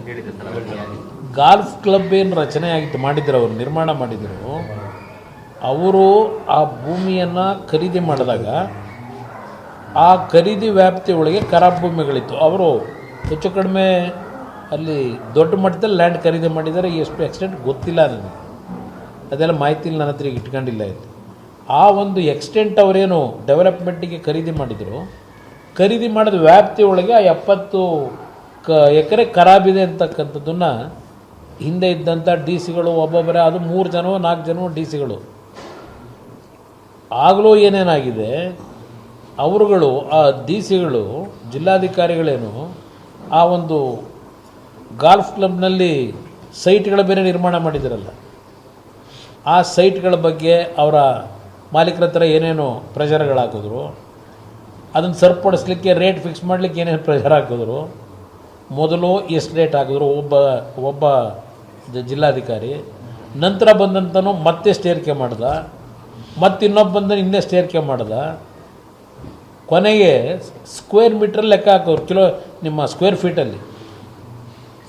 ಹೇಳಿದೆ sir. Golf club ಏನು ರಚನೆ ಆಗಿತ್ತು ಮಾಡಿದ್ರು, ಅವರು ನಿರ್ಮಾಣ ಮಾಡಿದರು. ಅವರು ಆ ಭೂಮಿಯನ್ನು ಖರೀದಿ ಮಾಡಿದಾಗ ಆ ಖರೀದಿ ವ್ಯಾಪ್ತಿ ಒಳಗೆ ಖರಾಬ್ ಭೂಮಿಗಳಿತ್ತು. ಅವರು ಹೆಚ್ಚು ಕಡಿಮೆ ಅಲ್ಲಿ ದೊಡ್ಡ ಮಟ್ಟದಲ್ಲಿ ಲ್ಯಾಂಡ್ ಖರೀದಿ ಮಾಡಿದ್ದಾರೆ. ಎಷ್ಟು ಎಕ್ಸ್ಟೆಂಟ್ ಗೊತ್ತಿಲ್ಲ ನನಗೆ, ಅದೆಲ್ಲ ಮಾಹಿತಿ ನನ್ನ ಹತ್ರ ಇಟ್ಕೊಂಡಿಲ್ಲ ಇತ್ತು. ಆ ಒಂದು ಎಕ್ಸ್ಟೆಂಟ್ ಅವರೇನು ಡೆವಲಪ್ಮೆಂಟಿಗೆ ಖರೀದಿ ಮಾಡಿದರು, ಖರೀದಿ ಮಾಡಿದ ವ್ಯಾಪ್ತಿ ಒಳಗೆ ಆ 70 ಎಕರೆ ಖರಾಬಿದೆ ಅಂತಕ್ಕಂಥದ್ದನ್ನು ಹಿಂದೆ ಇದ್ದಂಥ ಡಿ ಸಿಗಳು ಒಬ್ಬೊಬ್ಬರೇ, ಅದು 3 ಜನ 4 ಜನ ಡಿ ಸಿಗಳು ಆಗಲೂ ಏನೇನಾಗಿದೆ, ಅವರುಗಳು ಆ ಡಿ ಸಿಗಳು ಜಿಲ್ಲಾಧಿಕಾರಿಗಳೇನು ಆ ಒಂದು ಗಾಲ್ಫ್ ಕ್ಲಬ್ನಲ್ಲಿ ಸೈಟ್ಗಳ ಬೇರೆ ನಿರ್ಮಾಣ ಮಾಡಿದಿರಲ್ಲ, ಆ ಸೈಟ್ಗಳ ಬಗ್ಗೆ ಅವರ ಮಾಲೀಕರ ಹತ್ರ ಏನೇನು ಪ್ರೆಷರ್ಗಳಾಕಿದ್ರು, ಅದನ್ನು ಸರಿಪಡಿಸ್ಲಿಕ್ಕೆ ರೇಟ್ ಫಿಕ್ಸ್ ಮಾಡಲಿಕ್ಕೆ ಏನೇನು ಪ್ರೆಷರ್ ಹಾಕಿದ್ರು. ಮೊದಲು ಎಷ್ಟು ರೇಟ್ ಹಾಕಿದ್ರು ಒಬ್ಬ ಜಿಲ್ಲಾಧಿಕಾರಿ, ನಂತರ ಬಂದಂತನೂ ಮತ್ತೆ ಏರಿಕೆ ಮಾಡ್ದ, ಮತ್ತು ಇನ್ನೊಬ್ಬ ಬಂದ ಇನ್ನೆಷ್ಟು ಏರಿಕೆ ಮಾಡ್ದ. ಕೊನೆಗೆ ಸ್ಕ್ವೇರ್ ಮೀಟ್ರಲ್ಲಿ ಲೆಕ್ಕ ಹಾಕೋರು, ನಿಮ್ಮ ಸ್ಕ್ವೇರ್ ಫೀಟಲ್ಲಿ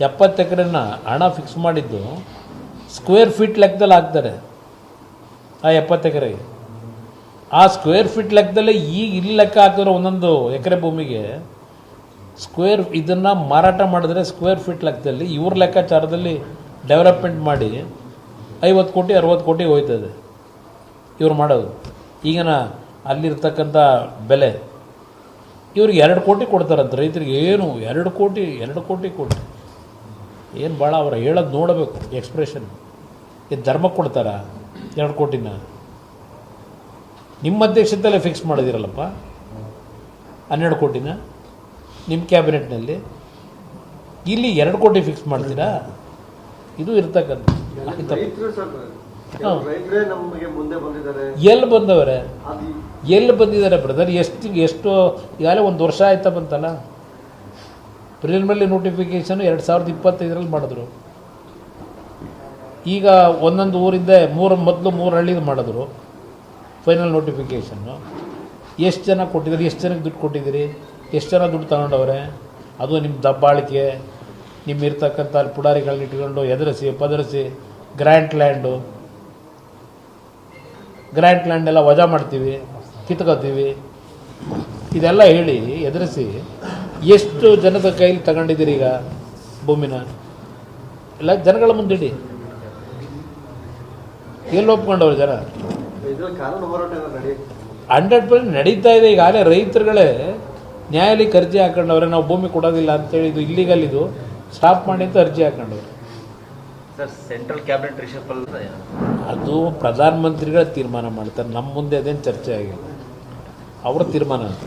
70 ಎಕರೆನ ಹಣ ಫಿಕ್ಸ್ ಮಾಡಿದ್ದು ಸ್ಕ್ವೇರ್ ಫೀಟ್ ಲೆಕ್ಕದಲ್ಲಿ ಹಾಕ್ತಾರೆ. ಆ 70 ಎಕರೆಗೆ ಆ ಸ್ಕ್ವೇರ್ ಫೀಟ್ ಲೆಕ್ಕದಲ್ಲೇ ಈಗ ಇಲ್ಲಿ ಲೆಕ್ಕ ಹಾಕಿದ್ರೆ ಒಂದೊಂದು ಎಕರೆ ಭೂಮಿಗೆ ಇದನ್ನು ಮಾರಾಟ ಮಾಡಿದ್ರೆ ಸ್ಕ್ವೇರ್ ಫೀಟ್ ಲೆಕ್ಕದಲ್ಲಿ ಇವ್ರ ಲೆಕ್ಕಾಚಾರದಲ್ಲಿ ಡೆವಲಪ್ಮೆಂಟ್ ಮಾಡಿ 50 ಕೋಟಿ 60 ಕೋಟಿ ಹೋಯ್ತದೆ ಇವ್ರು ಮಾಡೋದು. ಈಗಿನ ಅಲ್ಲಿರ್ತಕ್ಕಂಥ ಬೆಲೆ ಇವ್ರಿಗೆ 2 ಕೋಟಿ ಕೊಡ್ತಾರಂತ ರೈತರಿಗೆ. ಏನು 2 ಕೋಟಿ ಏನು ಭಾಳ ಅವ್ರು ಹೇಳೋದು ನೋಡಬೇಕು ಎಕ್ಸ್ಪ್ರೆಷನ್. ಇದು ಧರ್ಮಕ್ಕೆ ಕೊಡ್ತಾರ 2 ಕೋಟಿನ? ನಿಮ್ಮ ಅಧ್ಯಕ್ಷತೆಯಲ್ಲೇ ಫಿಕ್ಸ್ ಮಾಡಿದಿರಲ್ಲಪ್ಪ 12 ಕೋಟಿನ ನಿಮ್ಮ ಕ್ಯಾಬಿನೆಟ್ನಲ್ಲಿ. ಇಲ್ಲಿ 2 ಕೋಟಿ ಫಿಕ್ಸ್ ಮಾಡ್ತೀರಾ? ಇದು ಇರ್ತಕ್ಕಂಥ ಎಲ್ಲಿ ಬಂದಿದ್ದಾರೆ ಬ್ರದರ್? ಎಷ್ಟು ಈಗಾಗಲೇ 1 ವರ್ಷ ಆಯ್ತಾ ಬಂತಲ್ಲ. ಪ್ರಿಲಿಮಿನರಿ ನೋಟಿಫಿಕೇಷನ್ 2025ರಲ್ಲಿ ಮಾಡಿದ್ರು. ಈಗ ಒಂದೊಂದು ಊರಿಂದ ಮೊದಲು 3 ಹಳ್ಳಿದು ಮಾಡಿದ್ರು ಫೈನಲ್ ನೋಟಿಫಿಕೇಷನ್ನು. ಎಷ್ಟು ಜನ ಕೊಟ್ಟಿದ್ದೀರಿ, ಎಷ್ಟು ಜನಕ್ಕೆ ದುಡ್ಡು ಕೊಟ್ಟಿದ್ದೀರಿ, ಎಷ್ಟು ಜನ ದುಡ್ಡು ತಗೊಂಡವ್ರೆ? ಅದು ನಿಮ್ಮ ದಬ್ಬಾಳಿಕೆ, ನಿಮ್ಮ ಇರ್ತಕ್ಕಂಥ ಪುಡಾರಿಗಳನ್ನ ಇಟ್ಕೊಂಡು ಪದರಿಸಿ ಗ್ರ್ಯಾಂಟ್ ಲ್ಯಾಂಡ್ ಎಲ್ಲ ವಜಾ ಮಾಡ್ತೀವಿ, ಕಿತ್ಕೋತೀವಿ, ಇದೆಲ್ಲ ಹೇಳಿ ಎದುರಿಸಿ ಎಷ್ಟು ಜನದ ಕೈಲಿ ತಗೊಂಡಿದ್ದೀರಿ ಈಗ ಭೂಮಿನ? ಎಲ್ಲ ಜನಗಳ ಮುಂದಿಡಿ. ಎಲ್ಲಿ ಒಪ್ಕೊಂಡವ್ರು ಜನ? 100% ನಡೀತಾ ಇದೆ. ಈಗಾಗಲೇ ರೈತರುಗಳೇ ನ್ಯಾಯಾಲಯಕ್ಕೆ ಅರ್ಜಿ ಹಾಕೊಂಡವ್ರೆ, ನಾವು ಭೂಮಿ ಕೊಡೋದಿಲ್ಲ ಅಂತೇಳಿ, ಇದು ಇಲ್ಲಿಗಲ್, ಇದು ಸ್ಟಾಪ್ ಮಾಡಿ ಅಂತ ಅರ್ಜಿ ಹಾಕೊಂಡವ್ರೆ. ಸರ್, ಸೆಂಟ್ರಲ್ ಕ್ಯಾಬಿನೆಟ್ ರಿಷಫಲ್ ಅದು ಪ್ರಧಾನಮಂತ್ರಿಗಳ ತೀರ್ಮಾನ ಮಾಡ್ತಾರೆ. ನಮ್ಮ ಮುಂದೆ ಅದೇನು ಚರ್ಚೆ ಆಗಿಲ್ಲ, ಅವ್ರ ತೀರ್ಮಾನ ಅಂತ.